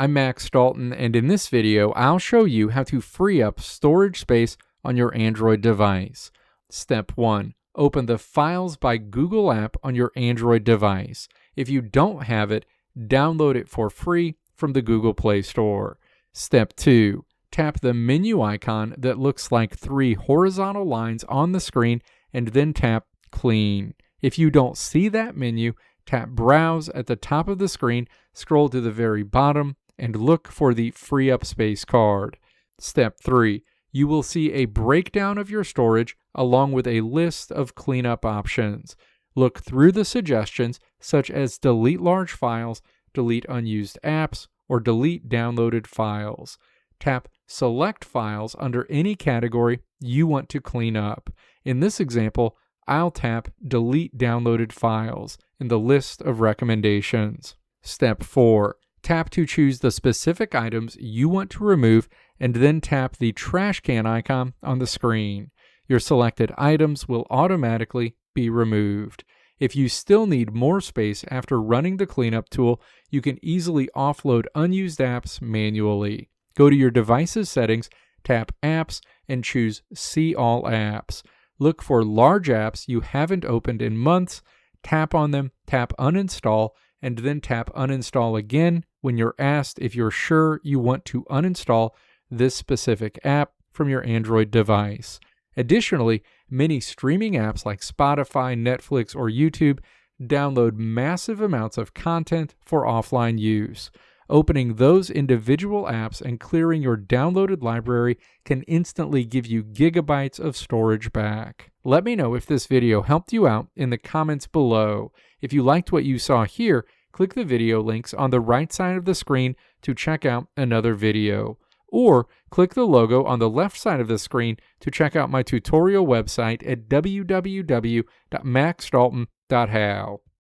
I'm Max Dalton, and in this video, I'll show you how to free up storage space on your Android device. Step 1. Open the Files by Google app on your Android device. If you don't have it, download it for free from the Google Play Store. Step 2. Tap the menu icon that looks like 3 horizontal lines on the screen and then tap Clean. If you don't see that menu, tap Browse at the top of the screen, scroll to the very bottom, and look for the Free Up Space card. Step 3. You will see a breakdown of your storage along with a list of cleanup options. Look through the suggestions such as delete large files, delete unused apps, or delete downloaded files. Tap Select Files under any category you want to clean up. In this example, I'll tap Delete Downloaded Files in the list of recommendations. Step 4. Tap to choose the specific items you want to remove and then tap the trash can icon on the screen. Your selected items will automatically be removed. If you still need more space after running the cleanup tool, you can easily offload unused apps manually. Go to your device's settings, tap Apps, and choose See All Apps. Look for large apps you haven't opened in months, tap on them, tap Uninstall, and then tap Uninstall again when you're asked if you're sure you want to uninstall this specific app from your Android device. Additionally, many streaming apps like Spotify, Netflix, or YouTube download massive amounts of content for offline use. Opening those individual apps and clearing your downloaded library can instantly give you gigabytes of storage back. Let me know if this video helped you out in the comments below. If you liked what you saw here, click the video links on the right side of the screen to check out another video. Or click the logo on the left side of the screen to check out my tutorial website at www.maxdalton.how.